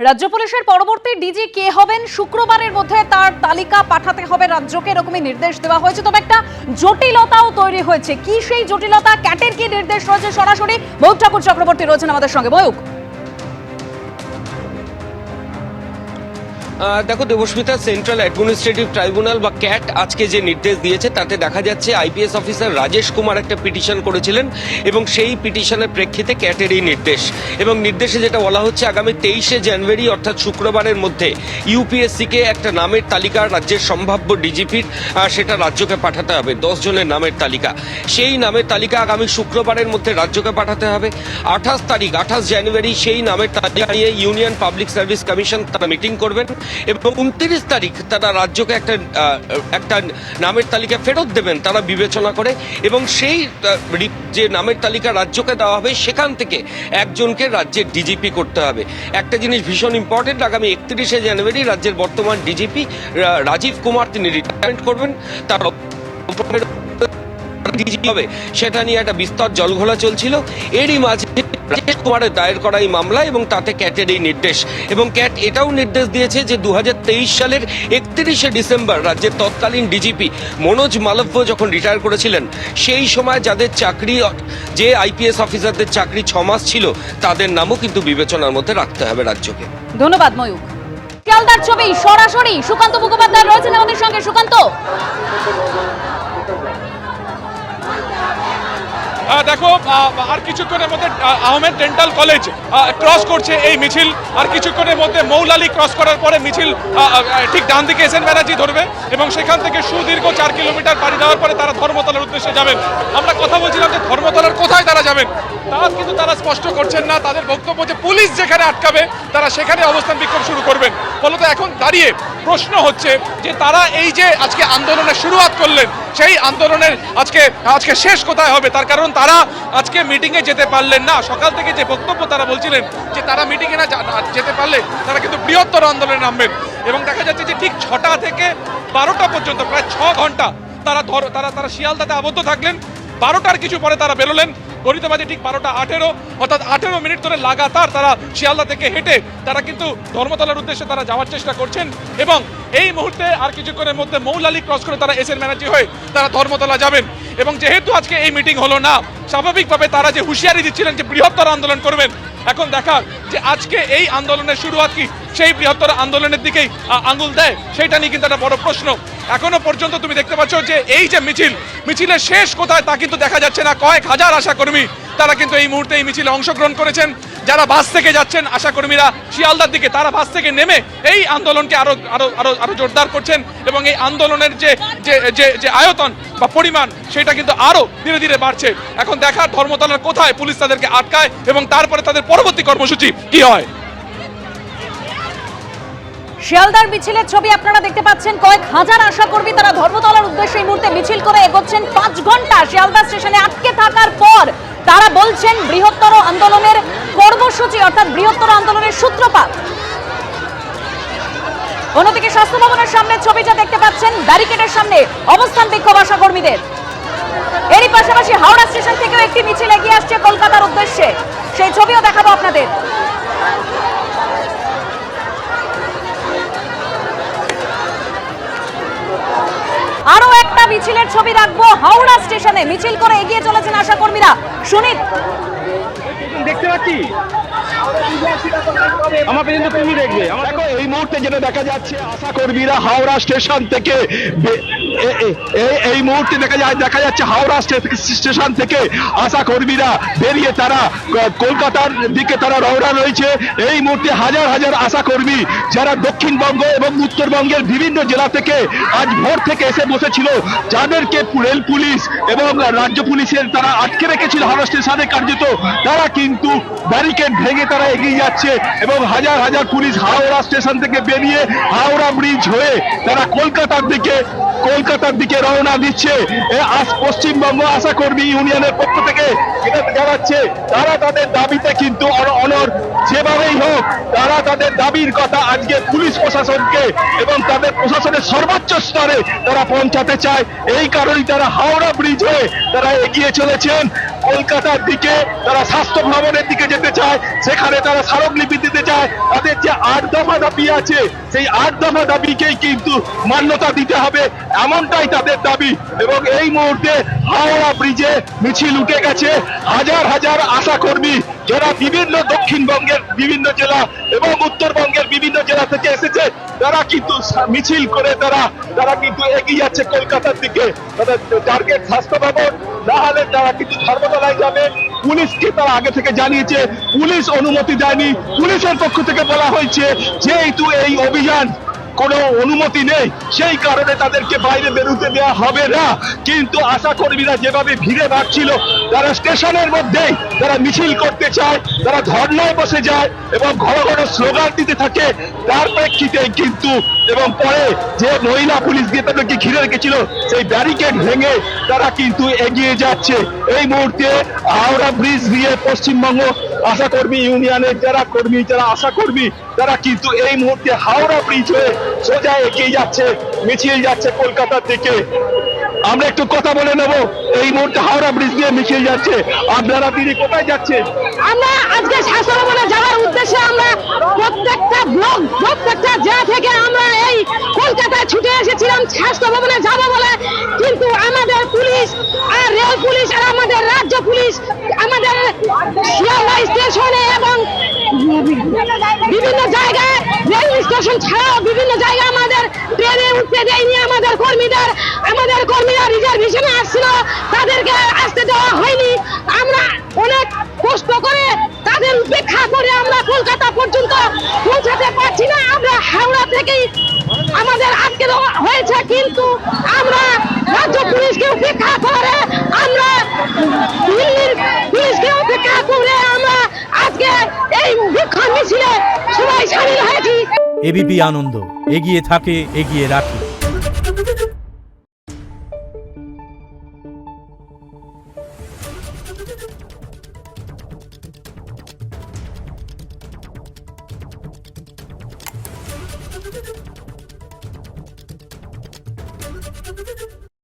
রাজ্য পুলিশের পরবর্তী ডিজি কে হবেন শুক্রবারের মধ্যে তার তালিকা পাঠাতে হবে রাজ্যকে, এরকমই নির্দেশ দেওয়া হয়েছে। তবে একটা জটিলতাও তৈরি হয়েছে। কি সেই জটিলতা? ক্যাটের কি নির্দেশ রয়েছে? সরাসরি ময়ূক ঠাকুর চক্রবর্তী রয়েছেন আমাদের সঙ্গে। ময়ূক, দেখো দেবস্মিতা, সেন্ট্রাল অ্যাডমিনিস্ট্রেটিভ ট্রাইব্যুনাল বা ক্যাট আজকে যে নির্দেশ দিয়েছে তাতে দেখা যাচ্ছে আইপিএস অফিসার রাজেশ কুমার একটা পিটিশন করেছিলেন এবং সেই পিটিশনের প্রেক্ষিতে ক্যাটের এই নির্দেশ, এবং নির্দেশে যেটা বলা হচ্ছে আগামী 23শে জানুয়ারি অর্থাৎ শুক্রবারের মধ্যে ইউপিএসসিকে একটা নামের তালিকা রাজ্যের সম্ভাব্য ডিজিপির সেটা রাজ্যকে পাঠাতে হবে। 10 জনের নামের তালিকা, সেই নামের তালিকা আগামী শুক্রবারের মধ্যে রাজ্যকে পাঠাতে হবে। 28 জানুয়ারি সেই নামের তালিকা নিয়ে ইউনিয়ন পাবলিক সার্ভিস কমিশন তারা মিটিং করবেন এবং 29 তারিখ তারা রাজ্যকে একটা নামের তালিকা ফেরত দেবেন তারা বিবেচনা করে, এবং সেই যে নামের তালিকা রাজ্যকে দেওয়া হবে সেখান থেকে একজনকে রাজ্যের ডিজিপি করতে হবে। একটা জিনিস ভীষণ ইম্পর্টেন্ট, আগামী 31শে জানুয়ারি রাজ্যের বর্তমান ডিজিপি রাজীব কুমার তিনি রিটায়ারমেন্ট করবেন। তার হবে সেটা নিয়ে একটা বিস্তর জলঘোলা চলছিল। এরই মাঝে রাজেশ কুমারের দায়ের করা এই মামলা এবং তাতে ক্যাটের এই নির্দেশ, এবং ক্যাট এটাও নির্দেশ দিয়েছে যে 2023 সালের 31শে ডিসেম্বর রাজ্যের তৎকালীন ডিজিপি মনোজ মালব্য যখন রিটায়ার করেছিলেন সেই সময় যাদের চাকরি, যে আইপিএস অফিসারদের চাকরি 6 মাস ছিল তাদের নামও কিন্তু বিবেচনার মধ্যে রাখতে হবে রাজ্যকে। ধন্যবাদ ময়ূক। শিয়ালদার ছবি সরাসরি সুকান্ত মুখোপাধ্যায় রয়েছেন আমাদের সঙ্গে। সুকান্ত, দেখো আর কিছুক্ষণের মধ্যে আহমেদ ডেন্টাল কলেজ ক্রস করছে এই মিছিল। আর কিছুক্ষণের মধ্যে মৌলালি ক্রস করার পরে মিছিল ঠিক ডান দিকে এসএন ব্যানার্জি ধরবে এবং সেখান থেকে সুদীর্ঘ 4 কিলোমিটার পাড়ি দেওয়ার পরে তারা ধর্মতলার উদ্দেশ্যে যাবেন। আমরা কথা বলছিলাম যে ধর্মতলার কোথায় তারা যাবেন, তা কিন্তু তারা স্পষ্ট করছেন না। তাদের বক্তব্য যে পুলিশ যেখানে আটকাবে তারা সেখানে অবস্থান বিক্ষোভ শুরু করবেন। ফলত এখন দাঁড়িয়ে প্রশ্ন হচ্ছে যে তারা এই যে আজকে আন্দোলনের শুরুয়াত করলেন সেই আন্দোলনের আজকে শেষ কোথায় হবে, তার কারণ তারা আজকে মিটিংয়ে যেতে পারলেন না। সকাল থেকে যে বক্তব্য তারা বলছিলেন যে তারা মিটিংয়ে না যেতে পারলে তারা কিন্তু বৃহত্তর আন্দোলনে নামবেন, এবং দেখা যাচ্ছে যে ঠিক 6টা থেকে 12টা পর্যন্ত প্রায় 6 ঘন্টা তারা শিয়ালদাতে আবদ্ধ থাকলেন। 12টার কিছু পরে তারা বেরোলেন। গণিত বাজে ঠিক 12টা 18, অর্থাৎ 18 মিনিট ধরে লাগাতার তারা শিয়ালদা থেকে হেঁটে তারা কিন্তু ধর্মতলার উদ্দেশ্যে তারা যাওয়ার চেষ্টা করছেন, এবং এই মুহূর্তে আর কিছুক্ষণের মধ্যে মৌলালি ক্রস করে তারা এসএন ব্যানার্জি হয়ে তারা ধর্মতলা যাবেন। এবং যেহেতু আজকে এই মিটিং হলো না, স্বাভাবিকভাবে তারা যে হুঁশিয়ারি দিচ্ছিলেন যে বৃহত্তর আন্দোলন করবেন, এখন দেখা যে আজকে এই আন্দোলনের শুরুয়াত কি সেই বৃহত্তর আন্দোলনের দিকেই আঙুল দেয়, সেটা নিয়ে কিন্তু একটা বড় প্রশ্ন। এখনো পর্যন্ত তুমি দেখতে পাচ্ছ যে এই যে মিছিলের শেষ কোথায় তা কিন্তু দেখা যাচ্ছে না। কয়েক হাজার আশাকর্মী তারা কিন্তু এই মুহূর্তে এই মিছিলে অংশগ্রহণ করেছেন। যারা বাস থেকে যাচ্ছেন আশাকর্মীরা শিয়ালদার দিকে, তারা বাস থেকে নেমে এই আন্দোলনকে আরো জোরদার করছেন, এবং এই আন্দোলনের যে আয়তন বা পরিমাণ সেটা কিন্তু আরো ধীরে ধীরে বাড়ছে। এখন দেখার ধর্মতলার কোথায় পুলিশ তাদেরকে আটকায় এবং তারপরে তাদের পরবর্তী কর্মসূচি কি হয়। শিয়ালদার মিছিলের ছবি আপনারা দেখতে পাচ্ছেন। কয়েক হাজার আশাকর্মী তারা ধর্মতলার উদ্দেশ্যে এই মুহূর্তে মিছিল করে এগোচ্ছেন। 5 ঘন্টা শিয়ালদা স্টেশনে আটকে থাকার পর তারা বলছেন বৃহত্তর আন্দোলনের কর্মসূচি, অর্থাৎ বৃহত্তর আন্দোলনের সূত্রপাত। অন্যদিকে স্বাস্থ্য ভবনের সামনে ছবিটা দেখতে পাচ্ছেন, ব্যারিকেডের সামনে অবস্থান বিক্ষোভ আশাকর্মীদের। এরই পাশাপাশি হাওড়া স্টেশন থেকেও একটি মিছিল এগিয়ে আসছে কলকাতার উদ্দেশ্যে, সেই ছবিও দেখাবো আপনাদের। আরো একটা মিছিলের ছবি রাখবো হাওড়া স্টেশনে। মিছিল করে এগিয়ে চলেছেন আশাকর্মীরা। সুনীত, দেখতে পাচ্ছি আমার পর্যন্ত তুমি দেখবে। দেখো এই মুহূর্তে যেটা দেখা যাচ্ছে আশাকর্মীরা হাওড়া স্টেশন থেকে এই মুহূর্তে দেখা যাচ্ছে হাওড়া স্টেশন থেকে আশাকর্মীরা বেরিয়ে তারা কলকাতার দিকে তারা রওনা রয়েছে। এই মুহূর্তে হাজার হাজার আশাকর্মী যারা দক্ষিণবঙ্গ এবং উত্তরবঙ্গের বিভিন্ন জেলা থেকে আজ ভোর থেকে এসে বসেছিল, যাদেরকে রেল পুলিশ এবং রাজ্য পুলিশের তারা আটকে রেখেছিল হাওড়া স্টেশনে কার্যত, তারা কিন্তু ব্যারিকেড ভেঙে তারা এগিয়ে যাচ্ছে এবং হাজার হাজার পুলিশ হাওড়া স্টেশন থেকে বেরিয়ে হাওড়া ব্রিজ হয়ে তারা কলকাতার দিকে রওনা দিচ্ছে। আজ পশ্চিমবঙ্গ আশাকর্মী ইউনিয়নের পক্ষ থেকে এটা জানাচ্ছে তারা তাদের দাবিতে কিন্তু অনড়, যেভাবেই হোক তারা তাদের দাবির কথা আজকে পুলিশ প্রশাসনকে এবং তাদের প্রশাসনের সর্বোচ্চ স্তরে তারা পৌঁছাতে চায়। এই কারণেই তারা হাওড়া ব্রিজ হয়ে তারা এগিয়ে চলেছেন। কলকাতার দিকে, তারা স্বাস্থ্য ভবনের দিকে যেতে চায়, সেখানে তারা স্মারকলিপি দিতে চায়। তাদের যে 8 দফা দাবি আছে, সেই 8 দফা দাবিকেই কিন্তু মান্যতা দিতে হবে, এমনটাই তাদের দাবি। এবং এই মুহূর্তে হাওড়া ব্রিজে মিছিল উঠে গেছে, হাজার হাজার আশা কর্মী যারা বিভিন্ন দক্ষিণবঙ্গের বিভিন্ন জেলা এবং উত্তরবঙ্গের বিভিন্ন জেলা থেকে এসেছে, তারা কিন্তু মিছিল করে তারা কিন্তু এগিয়ে যাচ্ছে কলকাতার দিকে। তাদের টার্গেট স্বাস্থ্য ভবন, না হলে তারা কিন্তু ধর্মতলায় যাবে। পুলিশকে তারা আগে থেকে জানিয়েছে, পুলিশ অনুমতি দেয়নি। পুলিশের পক্ষ থেকে বলা হয়েছে যেহেতু এই অভিযান কোনো অনুমতি নেই, সেই কারণে তাদেরকে বাইরে বেরোতে দেওয়া হবে না। কিন্তু আশা কর্মীরা যেভাবে ভিড়ে বাড়ছিল, তারা স্টেশনের মধ্যেই তারা মিছিল করতে চায়, তারা ধর্নায় বসে যায় এবং ঘন ঘন স্লোগান দিতে থাকে। তার প্রেক্ষিতে কিন্তু এবং পরে যে মহিলা পুলিশ দিয়ে তাদেরকে ঘিরে রেখেছিল, সেই ব্যারিকেড ভেঙে তারা কিন্তু এগিয়ে যাচ্ছে। এই মুহূর্তে হাওড়া ব্রিজ দিয়ে পশ্চিমবঙ্গ আশা কর্মী ইউনিয়নের যারা কর্মী, যারা আশা কর্মী, তারা কিন্তু এই মুহূর্তে হাওড়া ব্রিজ হয়ে সোজা এগিয়ে যাচ্ছে, মিছিল যাচ্ছে কলকাতার দিকে। আমরা একটু কথা বলে নেব। এই মুহূর্তে হাওড়া ব্রিজ দিয়ে মিছিল যাচ্ছে, আপনারা দিদি কোথায় যাচ্ছেন? আমরা আজকে স্বাস্থ্য ভবনে যাওয়ার উদ্দেশ্যে আমরা প্রত্যেকটা ব্লক, প্রত্যেকটা জেলা থেকে আমরা এই কলকাতায় ছুটে এসেছিলাম স্বাস্থ্য ভবনে যাবো বলে। কিন্তু আমাদের পুলিশ আর রেল পুলিশ আর আমাদের রাজ্য পুলিশ আমাদের শিয়ালদা স্টেশনে এবং বিভিন্ন জায়গায়, রেল স্টেশন ছাড়াও বিভিন্ন জায়গায় আমাদের ট্রেনে উঠতে দেয়নি। আমাদের কর্মীরা রিজার্ভেশনে আসছিল, তাদেরকে আসতে দেওয়া হয়নি। আমরা অনেক কষ্ট করে তাদের উপেক্ষা করে আমরা কলকাতা পর্যন্ত পৌঁছাতে পারছি না। আমরা হাওড়া থেকেই আমাদের আটকে দেওয়া হয়েছে, কিন্তু আমরা রাজ্য পুলিশকে উপেক্ষা করে, আমরা দিল্লির পুলিশকে উপেক্ষা করে আমরা আজকে এই বিক্ষোভ মিছিলে সবাই সামিল হয়েছি। এবিপি আনন্দ, এগিয়ে থাকে, এগিয়ে রাখে।